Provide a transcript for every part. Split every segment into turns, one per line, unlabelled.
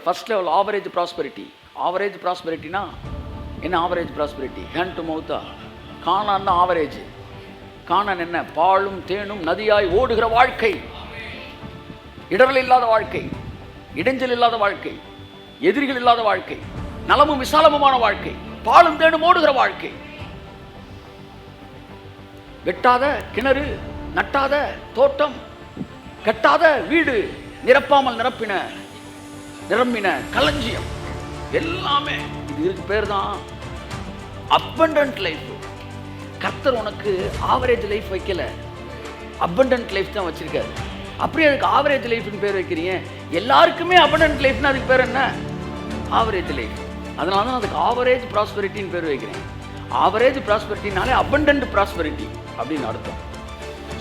First level average prosperity. Average ப்ராஸ்பெரிட்டினா என்ன? Average prosperity hand to மவுத்தா? கானான் தான் ஆவரேஜ். கானான் என்ன? பாலும் தேனும் நதியாய் ஓடுகிற வாழ்க்கை, இடரல் இல்லாத வாழ்க்கை, இடைஞ்சல் இல்லாத வாழ்க்கை, எதிரிகள் இல்லாத வாழ்க்கை, நலமும் விசாலமுமான வாழ்க்கை, பாலும் தேனும் ஓடுகிற வாழ்க்கை. வெட்டாத கிணறு, நட்டாத தோட்டம், கட்டாத வீடு, நிரப்பாமல் நிரம்பின களஞ்சியம், எல்லாமே இதுக்கு பேர் தான் அபண்டன்ட் லைஃப். கர்த்தர் உனக்கு ஆவரேஜ் லைஃப் வைக்கல, அபண்டன்ட் லைஃப் தான் வச்சிருக்காரு. அப்படியே அதுக்கு ஆவரேஜ் லைஃப்னு பேர் வைக்கிறீங்க. எல்லாருக்குமே அபண்டன்ட் லைஃப்னு அதுக்கு பேர் என்ன? Average life. அதனால தான் அதுக்கு ஆவரேஜ் ப்ராஸ்பெரிட்டின்னு பேர் வைக்கிறேன். ஆவரேஜ் ப்ராஸ்பெரிட்டினாலே அபண்டன்ட் ப்ராஸ்பெரிட்டி அப்படின்னு அர்த்தம்.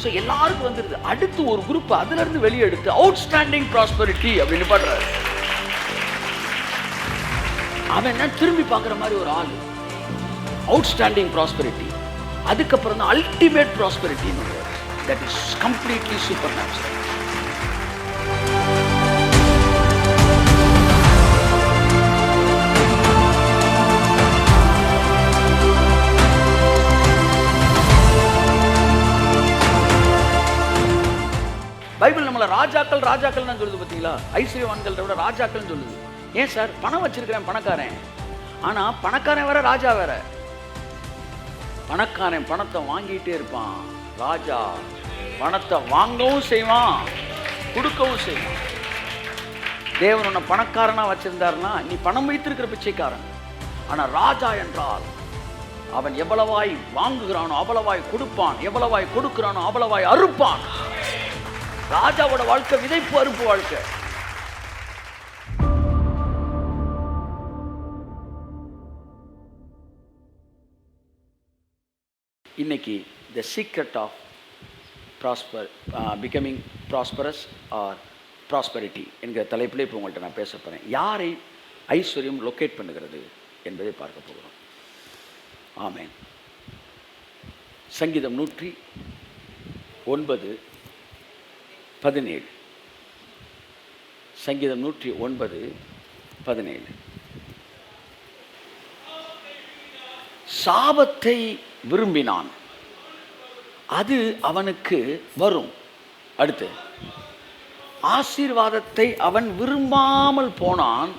ஸோ எல்லாருக்கும் வந்துடுது. அடுத்து ஒரு குரூப் அதிலிருந்து வெளியே எடுத்து அவுட்ஸ்டாண்டிங் ப்ராஸ்பெரிட்டி அப்படின்னு பண்றாரு. அவன் என்ன திரும்பி பார்க்குற மாதிரி ஒரு ஆள், அவுட்ஸ்டாண்டிங் ப்ராஸ்பெரிட்டி. அதுக்கப்புறம் தான் அல்டிமேட் ப்ராஸ்பெரிட்டின்னு, that is completely supernatural. Bible நம்மளை ராஜாக்கள் சொல்லுது பார்த்தீங்களா? ஐஸ்வர்யவான்களை விட ராஜாக்கள் சொல்லுது. ஏன் சார்? பணம் வச்சிருக்கிறேன், பணக்காரன். ஆனா பணக்காரன் வேற, ராஜா வேற. பணக்காரன் பணத்தை வாங்கிட்டே இருப்பான், ராஜா பணத்தை வாங்கவும் செய்வான், கொடுக்கவும் செய்வான். தேவன் உன்னை பணக்காரனா வச்சிருந்தாருன்னா நீ பணம் வைத்திருக்கிற பிச்சைக்காரன். ஆனா ராஜா என்றால் அவன் எவ்வளவாய் வாங்குகிறானோ அவ்வளவாய் கொடுப்பான், எவ்வளவாய் கொடுக்கிறானோ அவ்வளவாய் அறுப்பான். ராஜாவோட வாழ்க்கை விதைப்பு அறுப்பு வாழ்க்கை. இன்னைக்கு the secret of becoming prosperous or prosperity என்கிற தலைப்பிலே இப்போ உங்கள்கிட்ட நான் பேச போகிறேன். யாரை ஐஸ்வர்யம் லொக்கேட் பண்ணுகிறது என்பதை பார்க்க போகிறோம். ஆமென். சங்கீதம் 109:17. சங்கீதம் 109:17. சாபத்தை விரும்பினான், அது அவனுக்கு வரும். அடுத்து, ஆசீர்வாதத்தை அவன் விரும்பாமல் போனான்,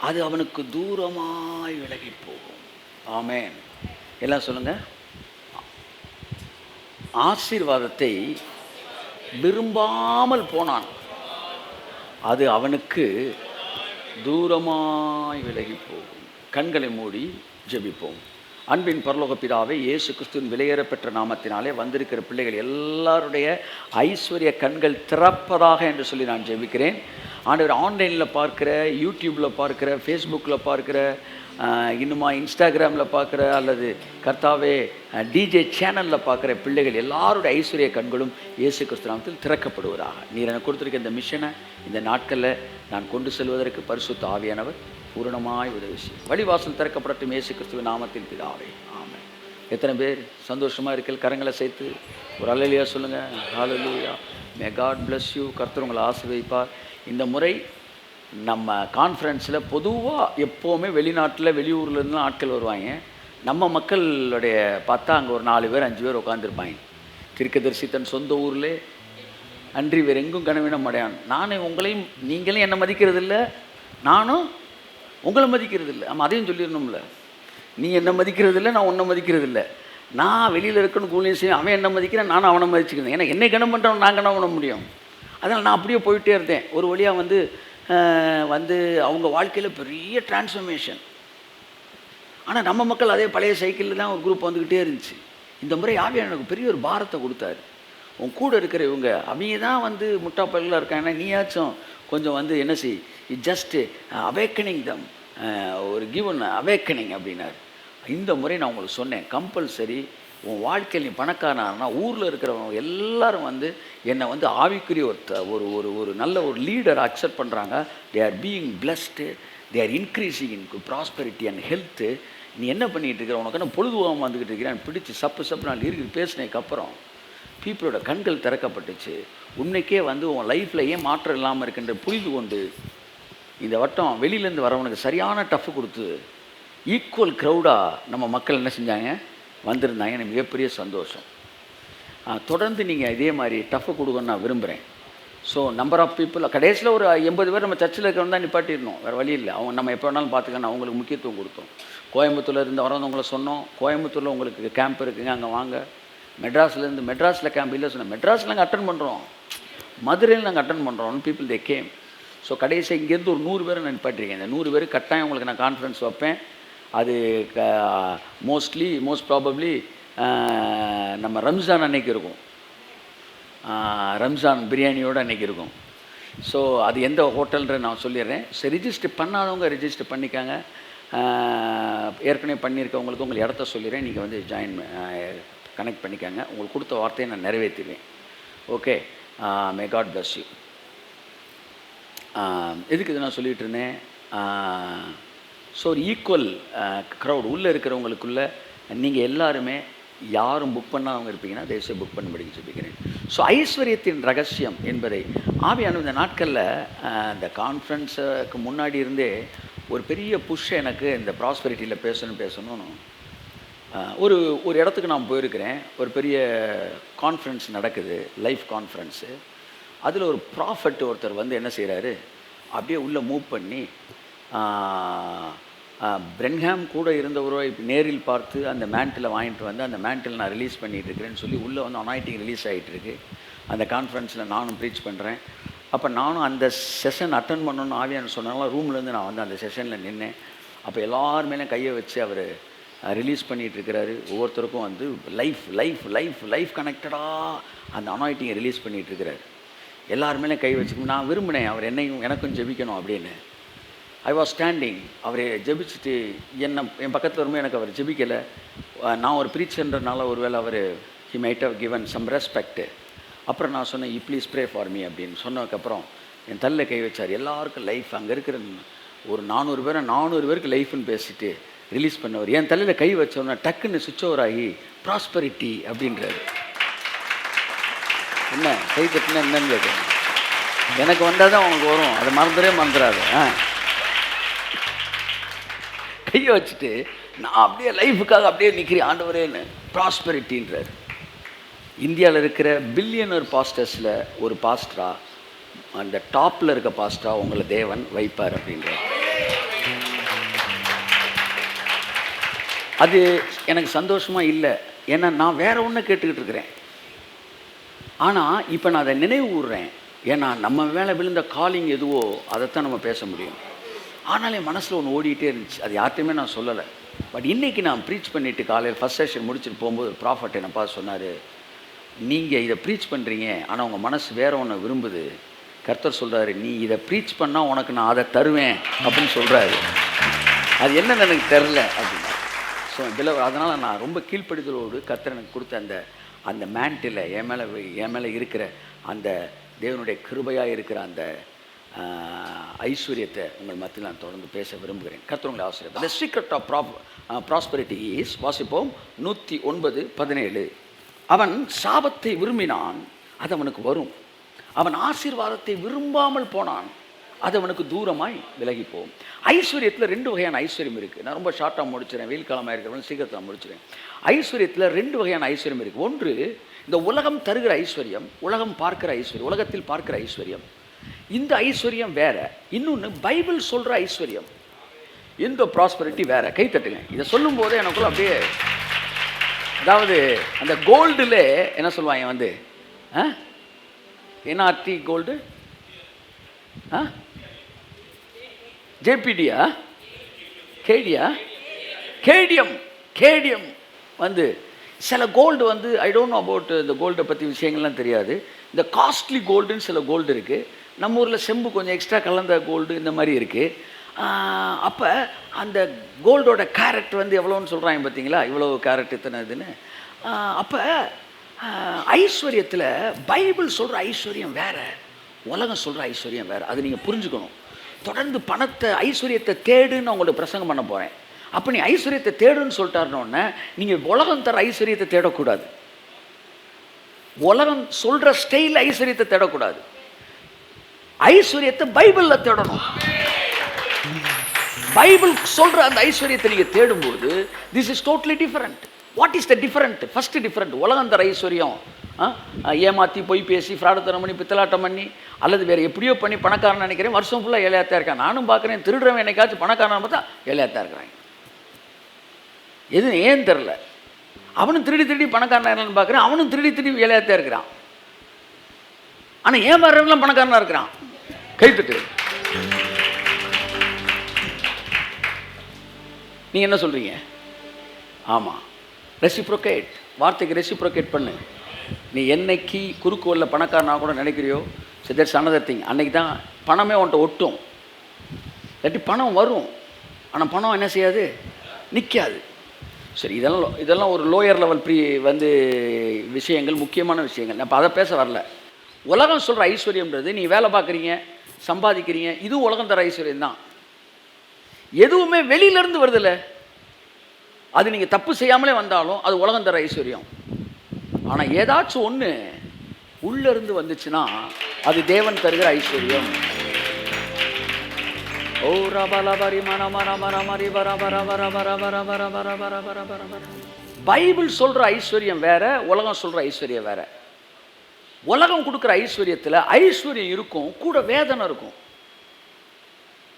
அது அவனுக்கு தூரமாய் விலகி போகும். ஆமென். எல்லாம் சொல்லுங்க. ஆசீர்வாதத்தை விரும்பாமல் போனான், அது அவனுக்கு தூரமாய் விலகி போகும். கண்களை மூடி ஜெபிப்போம். அன்பின் பரலோக பிதாவே, இயேசு கிறிஸ்துவின் விலையேறப்பெற்ற நாமத்தினாலே வந்திருக்கிற பிள்ளைகள் எல்லாருடைய ஐஸ்வர்ய கண்கள் திறப்பதாக என்று சொல்லி நான் ஜெபிக்கிறேன். ஆண்டவர், ஆன்லைனில் பார்க்குற, யூடியூப்பில் பார்க்குற, ஃபேஸ்புக்கில் பார்க்குற, இன்னுமா இன்ஸ்டாகிராமில் பார்க்குற, அல்லது கர்த்தாவே டிஜே சேனலில் பார்க்குற பிள்ளைகள் எல்லாருடைய ஐஸ்வர்ய கண்களும் இயேசு கிறிஸ்து நாமத்தில் திறக்கப்படுவதாக. நீர் எனக்கு கொடுத்துருக்க இந்த மிஷனை இந்த நாட்களில் நான் கொண்டு செல்வதற்கு பரிசுத்த ஆவியானவர் பூரணமாய் உதவி செய்யும். வழிவாசல் திறக்கப்படட்டும் இயேசு கிறிஸ்துவின் நாமத்தில் பிதாவே, ஆமென். எத்தனை பேர் சந்தோஷமாக இருக்கல்? கரங்களை சேர்த்து ஒரு அல்லேலூயா சொல்லுங்கள். Hallelujah. May God bless you. கர்த்தர் உங்களை ஆசீர்வதிப்பார். இந்த முறை நம்ம கான்ஃபரன்ஸில் பொதுவாக எப்போவுமே வெளிநாட்டில் வெளியூர்லேருந்துலாம் ஆட்கள் வருவாங்க. நம்ம மக்களுடைய பார்த்தா அங்கே ஒரு 4 பேர் 5 பேர் உட்காந்துருப்பாங்க. தீர்க்கதரிசி தன் சொந்த ஊரில் அன்றி வேறு எங்கும் கனவினம் அடையான். நானும் உங்களையும், நீங்களும் என்னை மதிக்கிறது இல்லை, நானும் உங்களை மதிக்கிறது இல்லை. நம்ம அதையும் சொல்லிடணும்ல. நீ என்னை மதிக்கிறது இல்லை, நான் உன்னை மதிக்கிறது இல்லை. நான் வெளியில் இருக்கணும் கூலியும் செய்யும், அவன் என்ன மதிக்கிறேன், நானும் அவனை மதிச்சுக்கிறேன். ஏன்னா என்னை கனம் பண்ணுறவன் நான் கனம் பண்ண முடியும். அதனால் நான் அப்படியே போயிட்டே இருந்தேன். ஒரு வழியாக வந்து அவங்க வாழ்க்கையில் பெரிய டிரான்ஸ்ஃபர்மேஷன். ஆனால் நம்ம மக்கள் அதே பழைய சைக்கிளில் தான் ஒரு குரூப் வந்துக்கிட்டே இருந்துச்சு. இந்த முறை ஆவியானவர் எனக்கு பெரிய ஒரு பாரத்தை கொடுத்தாரு. உன் கூட இருக்கிற அவங்க தான் முட்டா பல்களாக இருக்காங்கன்னா, நீயாச்சும் கொஞ்சம் என்ன செய், ஜஸ்ட் அவேக்கனிங் தம், ஒரு கிவன் அவேக்கனிங் அப்படின்னாரு. இந்த முறை நான் உங்களுக்கு சொன்னேன், கம்பல்சரி உன் வாழ்க்கையில் நீ பணக்காரனா ஊரில் இருக்கிறவங்க எல்லாரும் என்னை ஆவிக்குரிய ஒரு நல்ல ஒரு லீடர் அக்செப்ட் பண்ணுறாங்க. They are being blessed, they are increasing in prosperity and health. நீ என்ன பண்ணிகிட்டு இருக்கிற? உனக்கு என்ன பொழுதுவாக வந்துக்கிட்டு இருக்கிறேன் பிடிச்சி சப்பு நான் இருக்குது பேசினதுக்கப்புறம் பீப்புளோட கண்கள் திறக்கப்பட்டுச்சு. உன்னைக்கே வந்து உன் லைஃப்பில் ஏன் மாற்றம் இல்லாமல் இருக்கின்ற புரிந்து கொண்டு இந்த வட்டம் வெளியிலேருந்து வரவனுக்கு சரியான டஃப் கொடுத்து ஈக்குவல் க்ரௌடாக நம்ம மக்கள் என்ன செஞ்சாங்க, வந்திருந்தாங்க. எனக்கு மிகப்பெரிய சந்தோஷம். தொடர்ந்து நீங்கள் இதே மாதிரி டஃப் கொடுக்கணும்னு நான் விரும்புகிறேன். ஸோ நம்பர் ஆஃப் பீப்புள் கடைசியில் ஒரு 80 பேர் நம்ம சர்ச்சில் இருக்கிறவங்க தான் நிப்பாட்டிடணும், வேறு வழி இல்லை. அவங்க நம்ம எப்போ வேணாலும் பார்த்துக்கணும். அவங்களுக்கு முக்கியத்துவம் கொடுத்தோம். கோயம்புத்தூரில் இருந்து வரவங்களை சொன்னோம், கோயம்புத்தூரில் உங்களுக்கு கேம்ப் இருக்குங்க, அங்கே வாங்க. மெட்ராஸில் கேம்ப் இல்லை சொன்னேன், மெட்ராஸில் நாங்கள் அட்டன் பண்ணுறோம், மதுரையில் நாங்கள் அட்டன் பண்ணுறோம். People they came. ஸோ கடைசியாக இங்கேருந்து ஒரு 100 பேரை நான் நிப்பாட்டிருக்கேன். இந்த 100 பேர் கட்டாயம் உங்களுக்கு நான் கான்ஃபரன்ஸ் வைப்பேன். அது மோஸ்ட் ப்ராபப்ளி நம்ம ரம்ஜான் அன்னைக்கு இருக்கும், ரம்ஜான் பிரியாணியோடு அன்றைக்கி இருக்கும். ஸோ அது எந்த ஹோட்டல்ன்ற நான் சொல்லிடுறேன். ஸோ ரிஜிஸ்டர் பண்ணாதவங்க ரிஜிஸ்டர் பண்ணிக்காங்க. ஏற்கனவே பண்ணியிருக்கவங்களுக்கு உங்கள் இடத்த சொல்லிடுறேன், நீங்கள் வந்து கனெக்ட் பண்ணிக்காங்க. உங்களுக்கு கொடுத்த வார்த்தையை நான் நிறைவேற்றுவேன். Okay, may God bless you. எதுக்கு இது நான் சொல்லிகிட்டு இருந்தேன்? ஸோ ஒரு ஈக்குவல் க்ரௌட் உள்ளே இருக்கிறவங்களுக்குள்ளே நீங்கள் எல்லாருமே யாரும் புக் பண்ணாதவங்க இருப்பீங்கன்னா தயவுசெய்து புக் பண்ணும்படின்னு சொல்லிக்கிறேன். ஸோ ஐஸ்வர்யத்தின் ரகசியம் என்பதை ஆவியானவர் இந்த நாட்களில் இந்த கான்ஃபரன்ஸுக்கு முன்னாடி இருந்தே ஒரு பெரிய புஷ் எனக்கு இந்த ப்ராஸ்பெரிட்டியில் பேசணும்னு ஒரு இடத்துக்கு நான் போயிருக்கிறேன். ஒரு பெரிய கான்ஃபரன்ஸ் நடக்குது, லைஃப் கான்ஃபரன்ஸு. அதில் ஒரு ப்ராஃபட் ஒருத்தர் வந்து என்ன செய்கிறாரு, அப்படியே உள்ளே மூவ் பண்ணி பிரென்ஹாம் கூட இருந்தவரோ இப்போ நேரில் பார்த்து அந்த மேண்டில் வாங்கிட்டு வந்து அந்த மேண்டில் நான் ரிலீஸ் பண்ணிகிட்டு இருக்கிறேன்னு சொல்லி உள்ளே வந்து அனாயிட்டிங் ரிலீஸ் ஆகிட்டுருக்கு. அந்த கான்ஃபரன்ஸில் நானும் ப்ரீச் பண்ணுறேன். அப்போ நானும் அந்த செஷன் அட்டன் பண்ணணுன்னு ஆவியான்னு சொன்னாலும் ரூம்லேருந்து நான் வந்து அந்த செஷனில் நின்னேன். அப்போ எல்லாருமே கையை வச்சு அவர் ரிலீஸ் பண்ணிகிட்ருக்கிறாரு. ஒவ்வொருத்தருக்கும் வந்து லைஃப் கனெக்டடாக அந்த அனாயிட்டிங்கை ரிலீஸ் பண்ணிகிட்ருக்கிறாரு. எல்லாருமே கை வச்சு நான் விரும்பினேன் அவர் எனக்கும் ஜெபிக்கணும் அப்படின்னு. I was standing. அவர் ஜெபிச்சுட்டு என் பக்கத்தில் வரும்போது எனக்கு அவர் ஜெபிக்கலை. நான் ஒரு ப்ரீச்சர்ன்றனால ஒருவேளை அவர் he might have given some respect. அப்புறம் நான் சொன்னேன், you please pray for me அப்படின்னு சொன்னதுக்கப்புறம் என் தலையில் கை வச்சார். எல்லாருக்கும் லைஃப், அங்கே இருக்கிற ஒரு 400 பேருக்கு லைஃப்னு பேசிட்டு ரிலீஸ் பண்ணவர் என் தலையில் கை வச்சோன்னா டக்குன்னு சுவிட்ச் ஓவர் ஆகி ப்ராஸ்பரிட்டி அப்படின்றாரு. என்ன கை தட்டுனா என்னன்னு கேட்குறேன். எனக்கு வந்தால் தான் அவங்களுக்கு வரும், அதை மறந்துடாது. கையை வச்சுட்டு நான் அப்படியே லைஃபுக்காக அப்படியே நிற்கிறேன், ஆண்டவரேன்னு ப்ராஸ்பெரிட்டின்றார். இந்தியாவில் இருக்கிற பில்லியனர் பாஸ்டர்ஸில் ஒரு பாஸ்டரா, அந்த டாப்பில் இருக்க பாஸ்டரா உங்களை தேவன் வைப்பார் அப்படின்றார். அது எனக்கு சந்தோஷமாக இல்லை, ஏன்னா நான் வேற ஒன்று கேட்டுக்கிட்டு இருக்கிறேன். ஆனால் இப்போ நான் அதை நினைவு கூறுறேன். ஏன்னா நம்ம மேலே விழுந்த காலிங் எதுவோ அதைத்தான் நம்ம பேச முடியும். ஆனால் என் மனசில் ஒன்று ஓடிக்கிட்டே இருந்துச்சு, அது யார்ட்டையுமே நான் சொல்லலை. பட் இன்றைக்கி நான் ப்ரீச் பண்ணிவிட்டு காலையில் ஃபஸ்ட் செஷன் முடிச்சுட்டு போகும்போது ப்ராஃபட் என்னை பார்த்து சொன்னார், நீங்கள் இதை ப்ரீச் பண்ணுறீங்க ஆனால் உங்கள் மனசு வேறு ஒன்று விரும்புது. கர்த்தர் சொல்கிறாரு, நீ இதை ப்ரீச் பண்ணால் உனக்கு நான் அதை தருவேன் அப்படின்னு சொல்கிறாரு. அது என்னன்னு எனக்கு தெரில அப்படின்னா. ஸோ இதில் அதனால் நான் ரொம்ப கீழ்ப்படுதலோடு கர்த்தர் எனக்கு கொடுத்த அந்த மேண்டில் என் மேலே இருக்கிற அந்த தேவனுடைய கிருபையாக இருக்கிற அந்த ஐஸ்வர்யத்தை உங்கள் மத்தியில் நான் தொடர்ந்து பேச விரும்புகிறேன். கர்த்தர் உங்களை ஆசீர்வதிப்பார். The secret of prosperity is, வாசிப்போம் 109:17. அவன் சாபத்தை விரும்பினான், அது அவனுக்கு வரும். அவன் ஆசீர்வாதத்தை விரும்பாமல் போனான், அது அவனுக்கு தூரமாய் விலகி போகும். ஐஸ்வர்யத்தில் 2 வகையான ஐஸ்வர்யம் இருக்குது. நான் ரொம்ப ஷார்ட்டாக முடிச்சிடறேன், வெயில் காலமாக இருக்கிறவங்க சீக்கிரத்தில் முடிச்சிடறேன். ஐஸ்வர்யத்தில் 2 வகையான ஐஸ்வர்யம் இருக்குது. ஒன்று இந்த உலகம் தருகிற ஐஸ்வர்யம், உலகம் பார்க்கிற ஐஸ்வர்யம், உலகத்தில் பார்க்கிற ஐஸ்வர்யம். இந்த ஐஸ்வர்யம் வேற. இன்னொன்று பைபிள் சொல்கிற ஐஸ்வர்யம், இந்த ப்ராஸ்பரிட்டி வேற. கை தட்டுங்க. இதை சொல்லும் போதே எனக்குள்ள அப்படியே, அதாவது அந்த கோல்டில் என்ன சொல்லுவாங்க வந்து என்ஆர்டி கோல்டு, ஜேபிடியா, கேடிஎம் வந்து சில கோல்டு வந்து ஐ டோன்ட் நோ அபவுட் இந்த கோல்டை பற்றி விஷயங்கள்லாம் தெரியாது. இந்த காஸ்ட்லி கோல்டுன்னு சில கோல்டு இருக்குது. நம்ம ஊரில் செம்பு கொஞ்சம் எக்ஸ்ட்ரா கலந்த கோல்டு இந்த மாதிரி இருக்குது. அப்போ அந்த கோல்டோட கேரட் வந்து எவ்வளோன்னு சொல்கிறாங்க பார்த்தீங்களா, இவ்வளோ கேரட் இத்தனை இதுன்னு. அப்போ ஐஸ்வர்யத்தில் பைபிள் சொல்கிற ஐஸ்வர்யம் வேறு, உலகம் சொல்கிற ஐஸ்வர்யம் வேறு. அது நீங்கள் புரிஞ்சுக்கணும். தொடர்ந்து பணத்தை ஐஸ்வர்யத்தை தேடுன்னு உங்களுக்கு பிரசங்கம் பண்ண போகிறேன். அப்போ நீ ஐஸ்வர்யத்தை தேடுன்னு சொல்லிட்டாருன்னொன்னே நீங்கள் உலகம் தர ஐஸ்வர்யத்தை தேடக்கூடாது. உலகம் சொல்ற ஸ்டைல் ஐஸ்வர்யத்தை தேடக்கூடாது. ஐஸ்வர்யத்தை பைபிள்ல தேடணும். பைபிள் சொல்ற அந்த ஐஸ்வர்யத்தை நீங்க தேடும்போது this is totally different. What is the different? First different, உலகம் தர ஐஸ்வர்யம் ஏமாற்றி போய் பேசி ஃப்ராடுத்தனம் பண்ணி பித்தலாட்டம் பண்ணி அல்லது வேறு எப்படியோ பண்ணி பணக்காரன் நினைக்கிறேன், வருஷம் ஃபுல்லாக ஏழையாத்தான் இருக்கான். நானும் பார்க்குறேன், திருடுறவன் என்னைக்காச்சும் பணக்காரன் பார்த்தா ஏழையாத்தான் இருக்கிறாங்க. எது ஏன்னு தெரில. அவனும் திருடி திருடி பணக்காரன் பார்க்குறேன், அவனும் திருடி திருடி ஏழையாத்தான் இருக்கிறான். ஆனால் ஏமாறுறவங்களாம் பணக்காரனாக இருக்கிறான். கைத்துட்டு நீங்கள் என்ன சொல்கிறீங்க? ஆமாம், ரெசிப்ரோகேட். வார்த்தைக்கு ரெசிப்ரோகேட் பண்ணு. நீ என்னைக்கு குறுக்கு வல்ல பணக்காரனாக கூட நினைக்கிறியோ, தட்ஸ் அனதர் திங். அன்னைக்கு தான் பணமே உன்ட்ட ஒட்டும். இல்லாட்டி பணம் வரும், ஆனால் பணம் என்ன செய்யாது, நிற்காது. சரி, இதெல்லாம் ஒரு லோயர் லெவல் விஷயங்கள், முக்கியமான விஷயங்கள். நான் இப்போ அதை பேச வரல. உலகம் சொல்கிற ஐஸ்வர்யம்ன்றது நீ வேலை பார்க்குறீங்க, சம்பாதிக்கிறீங்க, இதுவும் உலகம் தர ஐஸ்வர்யம் தான். எதுவுமே வெளியிலேருந்து வருதில்ல, அது நீங்கள் தப்பு செய்யாமலே வந்தாலும் அது உலகம் தர ஐஸ்வர்யம். ஆனால் ஏதாச்சும் ஒன்று உள்ளேருந்து வந்துச்சுன்னா அது தேவன் தருகிற ஐஸ்வர்யம். ஓ ரபலபரி மனமரமரமரி பைபிள் சொல்கிற ஐஸ்வர்யம் வேற, உலகம் சொல்கிற ஐஸ்வர்யம் வேற. உலகம் கொடுக்குற ஐஸ்வர்யத்தில் ஐஸ்வர்யம் இருக்கும், கூட வேதனை இருக்கும்.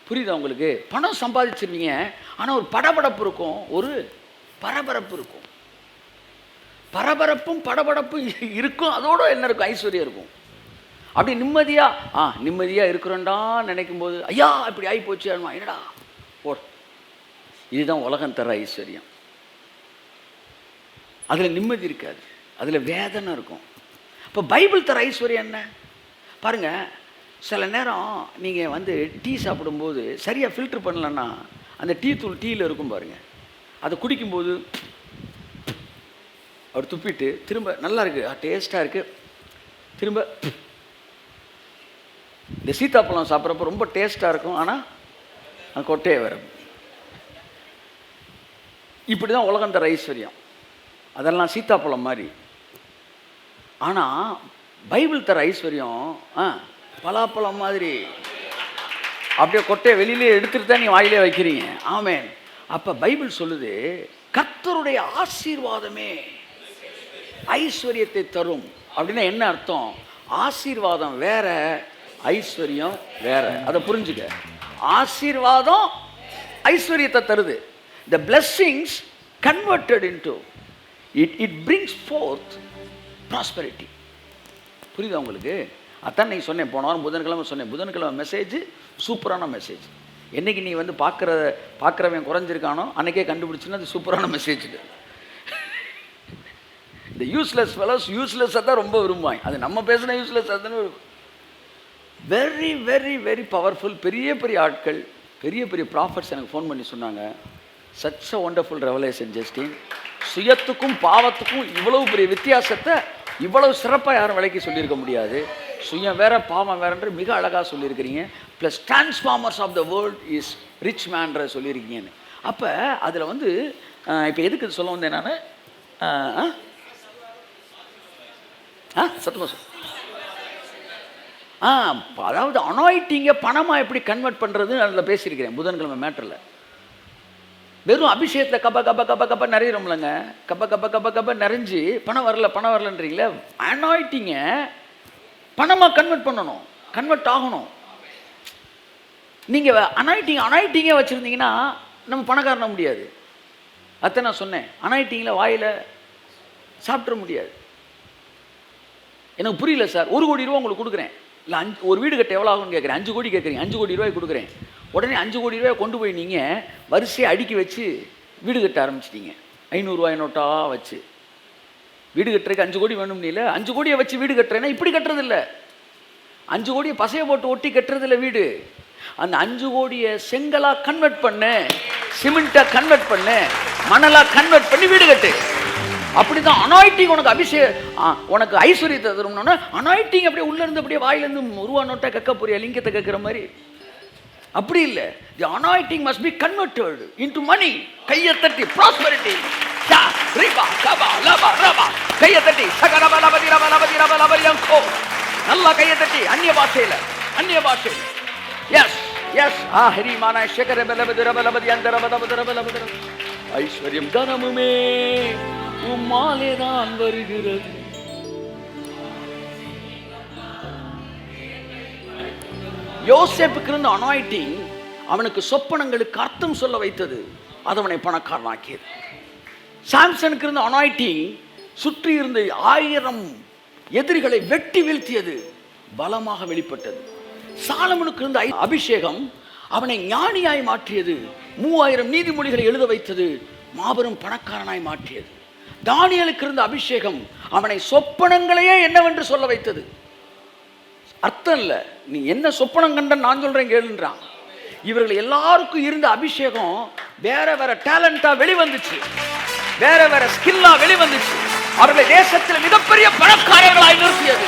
புரியுதா உங்களுக்கு? பணம் சம்பாதிச்சிருவீங்க, ஆனால் ஒரு படபடப்பு இருக்கும், ஒரு பரபரப்பு இருக்கும். பரபரப்பும் படபடப்பும் இருக்கும், அதோட என்ன இருக்கும், ஐஸ்வர்யம் இருக்கும். அப்படி நிம்மதியாக இருக்கிறோண்டா நினைக்கும் போது ஐயா இப்படி ஆகி போச்சு, என்னடா ஓ. இதுதான் உலகம் தர ஐஸ்வர்யம். அதில் நிம்மதி இருக்காது, அதில் வேதனை இருக்கும். இப்போ பைபிள் தர ஐஸ்வர்யம் என்ன பாருங்க. சில நேரம் நீங்கள் டீ சாப்பிடும்போது சரியாக ஃபில்ட்ரு பண்ணலன்னா அந்த டீ தூள் டீயில் இருக்கும் பாருங்கள், அதை குடிக்கும்போது அவர் துப்பிட்டு திரும்ப நல்லா இருக்குது, டேஸ்ட்டாக இருக்குது, திரும்ப இந்த சீத்தாப்பழம் சாப்பிட்றப்ப ரொம்ப டேஸ்ட்டாக இருக்கும், ஆனால் அது கொட்டையே வரும். இப்படி தான் உலகம் தர ஐஸ்வர்யம். அதெல்லாம் சீத்தாப்பழம் மாதிரி. ஆனால் பைபிள் தர ஐஸ்வர்யம் பலாப்பழம் மாதிரி அப்படியே கொட்டையை வெளியிலே எடுத்துட்டு தான் நீ வாயிலே வைக்கிறீங்க. ஆமென். அப்போ பைபிள் சொல்லுது, கர்த்தருடைய ஆசீர்வாதமே ஐஸ்வர்யத்தை தரும். அப்படின்னா என்ன அர்த்தம்? ஆசீர்வாதம் வேற, ஐஸ்வர்யம் வேற. அதை புரிஞ்சுக்க. ஆசீர்வாதம் ஐஸ்வர்யத்தை தருது. The blessings converted into it brings forth prosperity. புரியுதா உங்களுக்கு? அதான் நீ சொன்னேன், போன வாரம் புதன்கிழமை சொன்னேன். புதன்கிழமை மெசேஜ் சூப்பரான மெசேஜ். என்னைக்கு நீ பார்க்குறவன் குறைஞ்சிருக்கானோ அன்றைக்கே கண்டுபிடிச்சுன்னா அது சூப்பரான மெசேஜ். இந்த யூஸ்லெஸ் ஃபெலோஸ் யூஸ்லெஸ்ஸாக தான் ரொம்ப விரும்புவாங்க. அது நம்ம பேசுனா யூஸ்லெஸ்ஸாக தானே. Very very very powerful. பெரிய பெரிய ஆட்கள், பெரிய பெரிய ப்ராஃபட்ஸ் எனக்கு ஃபோன் பண்ணி சொன்னாங்க, such a wonderful revelation Justin. சுயத்துக்கும் பாவத்துக்கும் இவ்வளவு பெரிய வித்தியாசத்தை இவ்வளவு சிறப்பாக யாரும் விலைக்கு சொல்லியிருக்க முடியாது. சுயம் வேற பாவம் வேறன்ற மிக அழகாக சொல்லியிருக்கிறீங்க. Plus transformers of the world is rich மேன்ற சொல்லியிருக்கீங்கன்னு. அப்போ அதில் இப்போ எதுக்கு சொல்ல வந்தேன் நான்? சத்தமாக சொல். அதாவது அனாயிட்டிங்க பணமாக எப்படி கன்வெர்ட் பண்ணுறதுன்னு அதில் பேசியிருக்கிறேன் புதன்கிழமை மேட்டரில். வெறும் அபிஷேகத்தில் கப்ப கப்ப கப்ப கப்ப நிறையிறோம்லங்க, கப்ப கப்ப கப்ப கப்ப நிறைஞ்சு பணம் வரலன்றீங்களே. அனாயிட்டிங்க பணமாக கன்வெர்ட் பண்ணணும், கன்வெர்ட் ஆகணும். நீங்கள் அனாயிட்டிங்கே வச்சுருந்தீங்கன்னா நம்ம பணக்காரன முடியாது. அத்தை நான் சொன்னேன், அனாயிட்டிங்கில் வாயில் சாப்பிட்ற முடியாது. எனக்கு புரியல சார், 1 கோடி ரூபா உங்களுக்கு கொடுக்குறேன், இல்லை ஒரு வீடு கட்ட எவ்வளோ ஆகும்னு கேட்குறேன். 5 கோடி கேட்குறீங்க, 5 கோடி ரூபாய் கொடுக்குறேன். உடனே 5 கோடி ரூபாய் கொண்டு போய் நீங்கள் வரிசையை அடுக்கி வச்சு வீடு கட்ட ஆரம்பிச்சிட்டிங்க. 500 ரூபாய் நோட்டாக வச்சு வீடு கட்டுறதுக்கு 5 கோடி வேணும்னு இல்லை, 5 கோடியை வச்சு வீடு கட்டுறேன்னா இப்படி கட்டுறதில்ல. 5 கோடியை பசையை போட்டு ஒட்டி கட்டுறதில்ல வீடு. அந்த 5 கோடியை செங்கலாக கன்வெர்ட் பண்ணு, சிமெண்ட்டாக கன்வெர்ட் பண்ணு, மணலாக கன்வெர்ட் பண்ணி வீடு கட்டு. அப்படிதான் அனாயிட்டிங் உனக்கு ஐஸ்வர்யத்தை தரும்னா அனாயிட்டிங் அப்படியே உள்ளேருந்து அப்படியே வாயிலேருந்து 1 ரூபா நோட்டை கக்க போறியா, லிங்கத்தை கக்கிற மாதிரி. அப்படி இல்லை. தி அனாயிட்டிங் மஸ்ட் பி கன்வெர்ட்டட் இன்டு மணி. கையை தட்டி ப்ராஸ்பரிட்டி. ரிபா கபா லபா ரபா. கையை தட்டி சகரப லபதி ரப லபதி ரப லபரியங்கோ. நல்லா கையை தட்டி அந்நிய பாஷையில, அந்நிய பாஷையில. S S. ஹரிமான சகரப லபதி ரப லபதி அந்த ரப லபதி ரப லபதி. ஐஸ்வர்யம் கனமுமே உம்மாலே தான் வருகிறது. யோசேப்புக்கு இருந்த அனாயிட்டிங் அவனுக்கு சொப்பனங்களுக்கு அர்த்தம் சொல்ல வைத்தது. அது அவனை பணக்காரனாக்கியது. சாம்சனுக்கு இருந்த அனாயிட்டிங் சுற்றி இருந்த 1000 எதிரிகளை வெட்டி வீழ்த்தியது, பலமாக வெளிப்பட்டது. சாலமனுக்கு இருந்த அபிஷேகம் அவனை ஞானியாய் மாற்றியது. 3000 நீதிமொழிகளை எழுத வைத்தது, மாபெரும் பணக்காரனாய் மாற்றியது. தானியேலுக்கு இருந்த அபிஷேகம் அவனை சொப்பனங்களையே என்னவென்று சொல்ல வைத்தது. அர்த்தம் இல்லை, நீ என்ன சொப்பனம் கண்ட நான் சொல்றேன் கேளுன்றான். இவர்கள் எல்லாருக்கும் இருந்த அபிஷேகம் வேற வேற டேலண்டா வெளிவந்துச்சு, வேற வேற ஸ்கில்லா வெளிவந்துச்சு. அவர்களை தேசத்தில் மிகப்பெரிய பணக்காரர்களாய் நிறுத்தியது.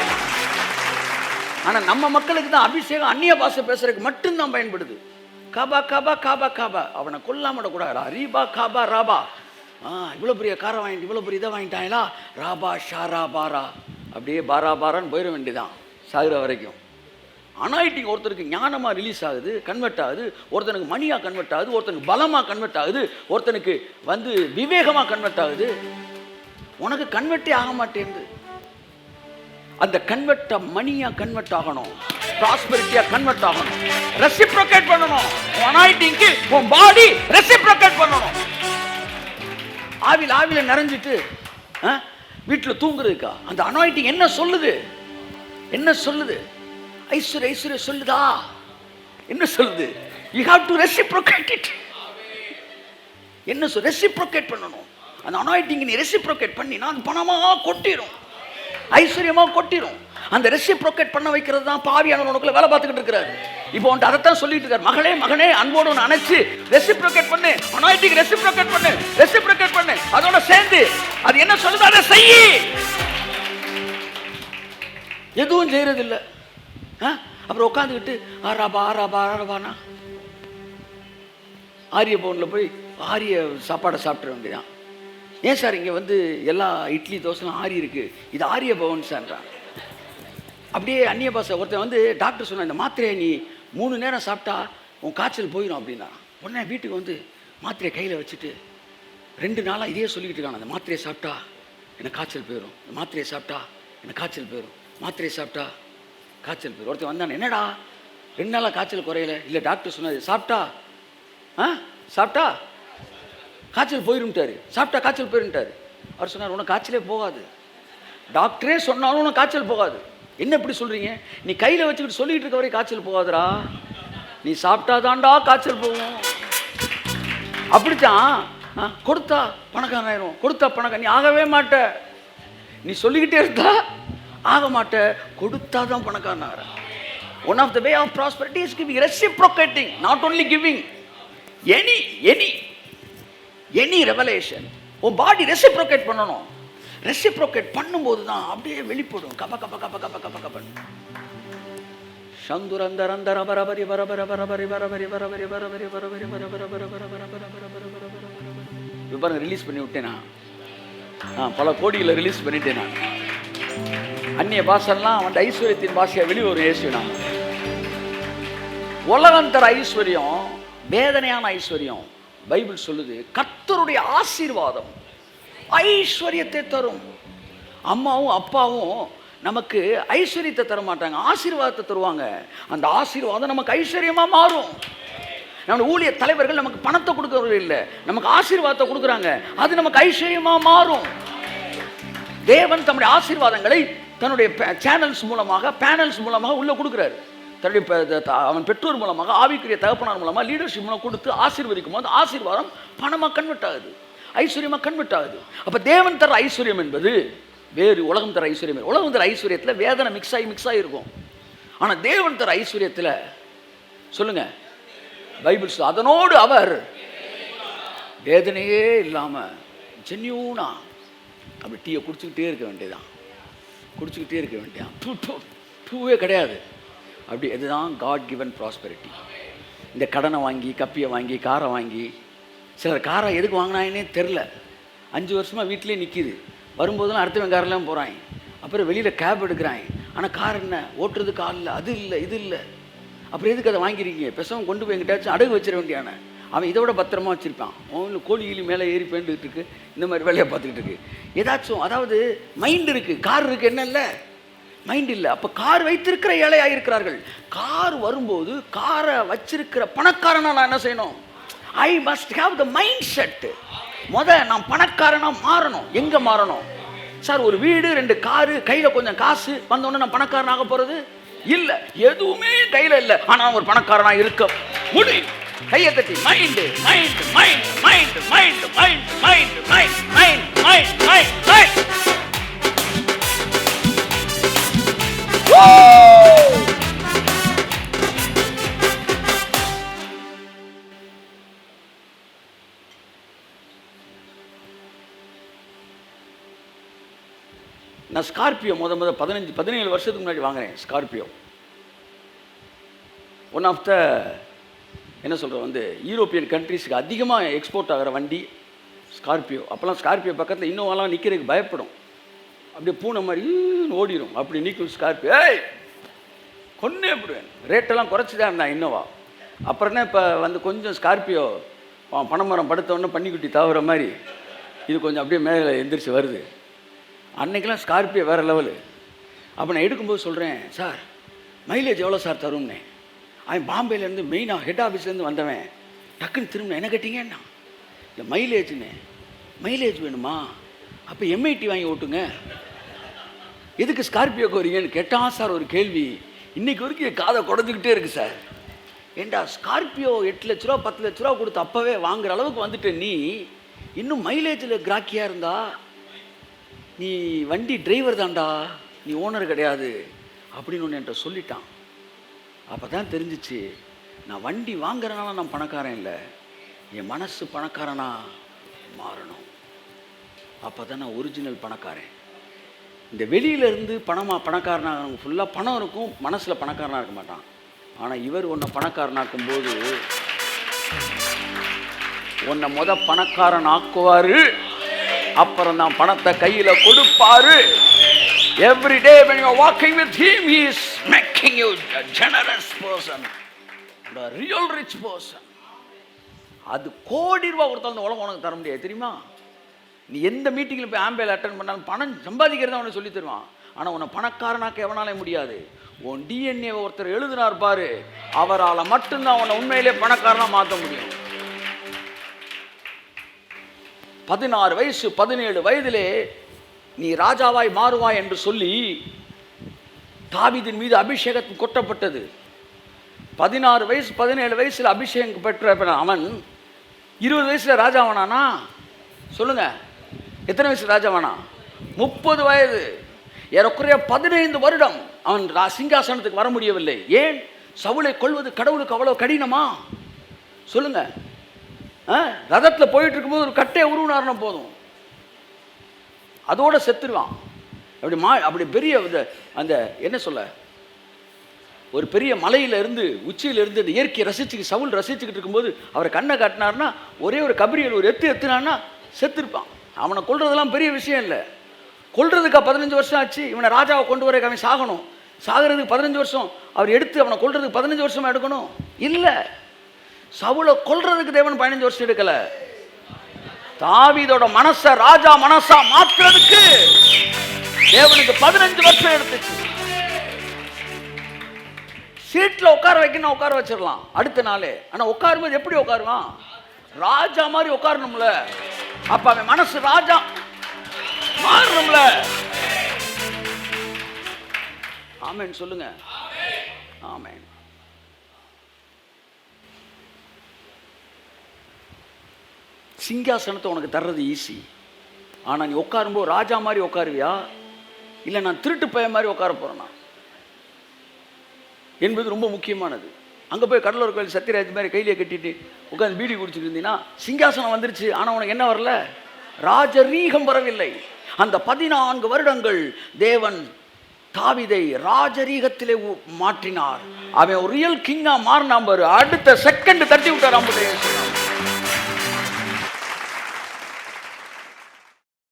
ஆனா நம்ம மக்களுக்கு தான் அபிஷேகம் அந்நிய பாஷை பேசுறதுக்கு மட்டும்தான் பயன்படுது. காபா காபா காபா காபா, அவனை கொல்லாம கூடாது. ரீபா காபா ராபா, இவ்வளவு பெரிய காரை வாங்கிட்டு இவ்வளவு பெரிய இதை வாங்கிட்டாங்களா, ராபா ஷாரா பாரா, அப்படியே பாரா பாரான்னு போயிட வேண்டியதான் சாகுற வரைக்கும். அனாயிட்டிங் ஒருத்தருக்கு ஞானமாக ரிலீஸ் ஆகுது, கன்வெர்ட் ஆகுது. ஒருத்தனுக்கு மணியாக கன்வெர்ட் ஆகுது, ஒருத்தனுக்கு பலமாக கன்வெர்ட் ஆகுது, ஒருத்தனுக்கு விவேகமாக கன்வெர்ட் ஆகுது. உனக்கு கன்வெர்ட்டே ஆக மாட்டேங்குது. அந்த கன்வெர்ட்ட மணியாக கன்வெர்ட் ஆகணும், ப்ராஸ்பெரிட்டியாக கன்வெர்ட் ஆகணும், ரெசிப்ரோகேட் பண்ணணும். அனாயிட்டிங்க்கு உன் பாடி ரெசிப்ரோகேட் பண்ணணும். ஆவில நிறைஞ்சிட்டு வீட்டில் தூங்குறதுக்கா? அந்த அனாயிட்டிங் என்ன சொல்லுது? என்ன சொல்லுது? ஐஸ்வர்ய ஐஸ்வர்ய சொல்லுதா? என்ன சொல்லுது? you have to reciprocate it. என்ன சொல்? ரெசிப்ரோகேட் பண்ணணும். அந்த அனாயிட்டிங் நீ ரெசிப்ரோகேட் பண்ணி நான் பணமாக கொட்டிடும், ஐஸ்வர்யமாக கொட்டிடும். அந்த ரெசிப்ரோகேட் பண்ண வைக்கிறது தான் பாவியான உனக்குள்ள வேலை பார்த்துக்கிட்டு இருக்கிறாரு. இப்போ வந்துட்டு அதைத்தான் சொல்லிட்டு இருக்காரு. மகளே மகனே அன்போடு ஒன்று அணைச்சு ரெசிப்ரோகேட் பண்ணு, அனாயிட்டிங் ரெசிப்ரோகேட் பண்ணு, ரெசிப்ரோகேட் பண்ணு. அதோட சேர்ந்து அது என்ன சொல்லுது அதை செய்யி. எதுவும் செய்யறது இல்லை. அப்புறம் உட்காந்துக்கிட்டு ஆராபா ஆராபா ஆராபானா ஆரிய பவனில் போய் ஆரிய சாப்பாடை சாப்பிட வேண்டியதான். ஏன் சார் இங்கே எல்லா இட்லி தோசைலாம் ஆரி இருக்கு, இது ஆரிய பவன் சார்ன்றான். அப்படியே அந்நிய பாஷை. ஒருத்தன் டாக்டர் சொன்ன இந்த மாத்திரையை நீ 3 நேரம் சாப்பிட்டா உன் காய்ச்சல் போயிடும் அப்படின்னா, உடனே வீட்டுக்கு மாத்திரையை கையில் வச்சுட்டு 2 நாளாக இதே சொல்லிக்கிட்டு இருக்கான். அந்த மாத்திரையை சாப்பிட்டா எனக்கு காய்ச்சல் போயிடும், இந்த மாத்திரையை சாப்பிட்டா எனக்கு காய்ச்சல் போயிடும், மாத்திரையை சாப்பிட்டா காய்ச்சல் போயிடும். ஒருத்தர் வந்தான், என்னடா 2 நாளாக காய்ச்சல் குறையல? இல்லை டாக்டர் சொன்னது சாப்பிட்டா சாப்பிட்டா காய்ச்சல் போயிரும்ட்டாரு, சாப்பிட்டா காய்ச்சல் போயிருந்தாரு. அவர் சொன்னார், உனக்கு காய்ச்சலே போகாது, டாக்டரே சொன்னாலும் உனக்கு காய்ச்சல் போகாது. என்ன இப்படி சொல்றீங்க? நீ கையில் வச்சுக்கிட்டு சொல்லிட்டு இருக்க வரை காய்ச்சல் போகாதுடா, நீ சாப்பிட்டா தாண்டா காய்ச்சல் போகும். அப்படித்தான் கொடுத்தா பணக்காரன் ஆயிரும், கொடுத்தா பணக்காரன் நீ ஆகவே மாட்ட. நீ சொல்லிக்கிட்டே இருந்தா ஆக மாட்ட, கொடுத்தாதான் பணக்காரன் ஆகிற. One of the way of prosperity is giving, reciprocating, not only giving. Any revelation உன் பாடி ரெசிப்ரோகேட் பண்ணணும். ரெசிப்ரோகேட் பண்ணும்போது தான் அப்படியே வெளிப்படும். கப கப கப கப கப கப சந்துரந்தரந்தர பரபரி பரபர பரபரி பரபரி பரபரி பரபரி பரபரி பரபரி ரிலீஸ் பண்ணி விட்டேனா? பல கோடிகளை ரிலீஸ் பண்ணிட்டேன் நான். அந்நிய பாஷெல்லாம் ஐஸ்வர்யத்தின் பாஷையை வெளிவரும் ஏசுனா. உலகம் தர ஐஸ்வர்யம் வேதனையான ஐஸ்வர்யம். பைபிள் சொல்லுது கர்த்தருடைய ஆசீர்வாதம் ஐஸ்வர்யத்தை தரும். அம்மாவும் அப்பாவும் நமக்கு ஐஸ்வர்யத்தை தர மாட்டாங்க, ஆசீர்வாதத்தை தருவாங்க. அந்த ஆசீர்வாதம் நமக்கு ஐஸ்வர்யமா மாறும். நம்ம ஊழிய தலைவர்கள் நமக்கு பணத்தை கொடுக்கறது இல்லை, நமக்கு ஆசீர்வாதத்தை கொடுக்குறாங்க, அது நமக்கு ஐஸ்வர்யமா மாறும். தேவன் தம்முடைய ஆசீர்வாதங்களை தன்னுடைய சேனல்ஸ் மூலமாக, பேனல்ஸ் மூலமாக உள்ள கொடுக்குறாரு. தன்னுடைய அவன் பெற்றோர் மூலமாக, ஆவிக்குரிய தகப்பனார் மூலமாக, லீடர்ஷிப் மூலம் கொடுத்து ஆசீர்வதிக்கும் போது ஆசீர்வாதம் பணமாக கன்வெர்ட் ஆகுது, ஐஸ்வர்யமாக கன்வெர்ட் ஆகுது. அப்போ தேவன் தர ஐஸ்வர்யம் என்பது வேறு, உலகம் தர ஐஸ்வர்யம். உலகம் தர ஐஸ்வர்யத்தில் வேதனை மிக்ஸ் ஆகி இருக்கும். ஆனால் தேவன் தர ஐஸ்வர்யத்தில் சொல்லுங்க, பைபிள் சொல்ல அதனோடு அவர் வேதனையே இல்லாமல் ஜென்யூனா அப்படி டீயை குடிச்சுக்கிட்டே இருக்க வேண்டியதான், குடிச்சுக்கிட்டே இருக்க வேண்டியதான். பூவே கிடையாது. அப்படி இதுதான் காட் கிவன் ப்ராஸ்பெரிட்டி. இந்த கடனை வாங்கி, கப்பியை வாங்கி, காரை வாங்கி, சிலர் காரை எதுக்கு வாங்கினாங்கன்னே தெரில, 5 வருஷமாக வீட்டிலே நிற்கிது. வரும்போதெல்லாம் அடுத்தவன் காரெல்லாம் போகிறான். அப்புறம் வெளியில் கேப் எடுக்கிறான். ஆனால் கார் என்ன ஓட்டுறதுக்கு ஆள் இல்லை, அது இல்லை, இது இல்லை. அப்புறம் எதுக்கு அதை வாங்கிருக்கீங்க? பெசவன் கொண்டு போய் எங்கிட்டாச்சும் அடகு வச்சிட வேண்டியான. அவன் இதை விட பத்திரமா வச்சுருப்பான். அவனு கோழி கீழி மேலே ஏறி பேண்டுக்கிட்டு இருக்கு, இந்த மாதிரி வேலையை பார்த்துக்கிட்டு இருக்கு. ஏதாச்சும் அதாவது மைண்ட் இருக்குது, கார் இருக்குது, என்ன இல்லை மைண்ட் இல்லை. அப்போ கார் வைத்திருக்கிற ஏழையாக இருக்கிறார்கள். கார் வரும்போது காரை வச்சிருக்கிற பணக்காரனா நான் என்ன செய்யணும்? I must have the mind set. நான் பணக்காரனா மாறணும். எங்கே மாறணும் சார்? ஒரு வீடு 2 காரு கையில் கொஞ்சம் காசு வந்தோடனே நான் பணக்காரனாக போகிறது இல்லை. எதுவுமே கையில் இல்லை, ஆனால் ஒரு பணக்காரனாக இருக்க முடியும். கையை தட்டி mind mind mind mind mind mind mind mind mind mind mind mind. நான் ஸ்கார்பியோ 15-17 வருஷத்துக்கு முன்னாடி வாங்குறேன். ஸ்கார்பியோ ஒன் ஆஃப் த என்ன சொல்கிறேன் யூரோப்பியன் கண்ட்ரீஸுக்கு அதிகமாக எக்ஸ்போர்ட் ஆகிற வண்டி ஸ்கார்பியோ. அப்போல்லாம் ஸ்கார்பியோ பக்கத்தில் இன்னோவாலாம் நிற்கிறதுக்கு பயப்படும். அப்படியே பூனை மாதிரி ஓடிடும். அப்படி நிற்கும் ஸ்கார்பியோ. கொன்னே போடுவேன். ரேட்டெல்லாம் குறைச்சி தான் இருந்தான் இன்னோவா. அப்புறம் இப்போ கொஞ்சம் ஸ்கார்பியோ பனைமரம் படுத்தோடனே பன்னிக்குட்டி தாவுற மாதிரி இது கொஞ்சம் அப்படியே மேலே எந்திரிச்சு வருது. அன்றைக்கெல்லாம் ஸ்கார்பியோ வேறு லெவலு. அப்போ நான் எடுக்கும்போது சொல்கிறேன், சார் மைலேஜ் எவ்வளோ சார் தரும்னே. அவன் பாம்பேலேருந்து மெயினாக ஹெட் ஆஃபீஸ்லேருந்து வந்தவன் டக்குன்னு திரும்ப என்ன கேட்டிங்கன்னா, இல்லை மைலேஜ்னு. மைலேஜ் வேணுமா? அப்போ எம்ஐடி வாங்கி ஓட்டுங்க. எதுக்கு ஸ்கார்பியோக்கு வரீங்கன்னு கேட்டான். சார் ஒரு கேள்வி இன்றைக்கி வரைக்கும் என் காதை குறைஞ்சிக்கிட்டே இருக்குது சார். ஏண்டா ஸ்கார்பியோ 8 லட்ச ரூபா 10 லட்ச ரூபா கொடுத்து அப்போவே வாங்குற அளவுக்கு வந்துட்டு நீ இன்னும் மைலேஜில் கிராக்கியாக இருந்தா நீ வண்டி டிரைவர் தான்டா, நீ ஓனர் கிடையாது அப்படின்னு ஒன்று என்கிட்ட சொல்லிட்டான். அப்போ தான் தெரிஞ்சிச்சு, நான் வண்டி வாங்குறதுனால நான் பணக்காரன் இல்லை, என் மனசு பணக்காரனா மாறணும். அப்போ தான் நான் ஒரிஜினல் பணக்காரன். இந்த வெளியிலேருந்து பணக்காரனாக ஃபுல்லாக பணம் இருக்கும், மனசில் பணக்காரனாக இருக்க மாட்டான். ஆனால் இவர் உன்னை பணக்காரனாக்கும் போது உன்னை பணக்காரன் ஆக்குவார். அப்புறம் தான் பணத்தை கையில் கொடுப்பாரு. Every day when you are walking with him, he is making you a generous person, a real rich person. அது கோடி ரூபா கொடுத்தாலும் இந்த உலகம் உனக்கு தர முடியாது தெரியுமா? நீ எந்த மீட்டிங்கில் போய் ஆம்பேல அட்டன் பண்ணாலும் பணம் சம்பாதிக்கிறத அவனை சொல்லி தருவான். ஆனால் உன்னை பணக்காரனாக்க எவனாலே முடியாது. உன் டிஎன்ஏ ஒருத்தர் எழுதினார் பாரு, அவரால் மட்டும்தான் உன்னை உண்மையிலே பணக்காரனாக மாற்ற முடியும். 16 வயசு 17 வயதிலே நீ ராஜாவாய் மாறுவாய் என்று சொல்லி தாவீதின் மீது அபிஷேகம் கொட்டப்பட்டது. 16 வயசு 17 வயசில் அபிஷேகம் பெற்ற அவன் 20 வயசில் ராஜாவானானா? சொல்லுங்க, எத்தனை வயசு ராஜாவானா? 30 வயது. ஏறக்குறைய 15 வருடம் அவன் சிங்காசனத்துக்கு வர முடியவில்லை. ஏன்? சவுலை கொல்வது கடவுளுக்கு அவ்வளோ கடினமா? சொல்லுங்க. ரதத்தில் போயிட்டு இருக்கும்போது ஒரு கட்டையை உருவினார்னா போதும், அதோட செத்துருவான். அப்படி பெரிய அந்த என்ன சொல்ல, ஒரு பெரிய மலையிலிருந்து உச்சியிலிருந்து அந்த இயற்கையை சவுல் ரசிச்சுக்கிட்டு இருக்கும்போது அவரை கண்ணை காட்டினார்னா ஒரே ஒரு கபரியல் ஒரு எத்துனான்னா செத்துருப்பான். அவனை கொல்றதெல்லாம் பெரிய விஷயம் இல்லை. கொல்றதுக்கா 15 வருஷம் ஆச்சு? இவனை ராஜாவை கொண்டு வர அவன் சாகணும். சாகிறதுக்கு 15 வருஷம். அவர் எடுத்து அவனை கொல்றதுக்கு 15 வருஷமா எடுக்கணும்? இல்லை. சவுலை கொல்றதுக்கு தேவன் 15 வருஷம் எடுக்கல. தாவீதோட மனச ராஜா மனசா மாற்றுறதுக்கு தேவனுக்கு 15 வருஷம் எடுத்துச்சு. சீட்ல உட்கார வைக்கணும், உட்கார வச்சிடலாம் அடுத்த நாளே. ஆனா உட்காரும்போது எப்படி உட்காருவான்? ராஜா மாதிரி உட்காரணும்ல. அப்ப அவன் மனசு ராஜா மாறணும்ல. ஆமென் சொல்லுங்க. ஆமென். சிங்காசனத்தை உனக்கு தர்றது ஈஸி. ஆனால் நீ உட்காரும்போது ராஜா மாதிரி உட்காருவியா, இல்லை நான் திருட்டு பையன் மாதிரி உட்கார போகிறேன்னா என்பது ரொம்ப முக்கியமானது. அங்கே போய் கடலூர் கோயில் சத்யராஜ் மாதிரி கையிலே கட்டிட்டு உட்காந்து பீடி குடிச்சிட்டு இருந்தீங்கன்னா சிங்காசனம் வந்துருச்சு, ஆனால் உனக்கு என்ன வரல? ராஜரீகம் வரவில்லை. அந்த 14 வருடங்கள் தேவன் தாவீதை ராஜரீகத்திலே மாற்றினார். அவன் ஒரு ரியல் கிங்கா மாறினான் பாரு. அடுத்த செகண்ட் தட்டி விட்டார்.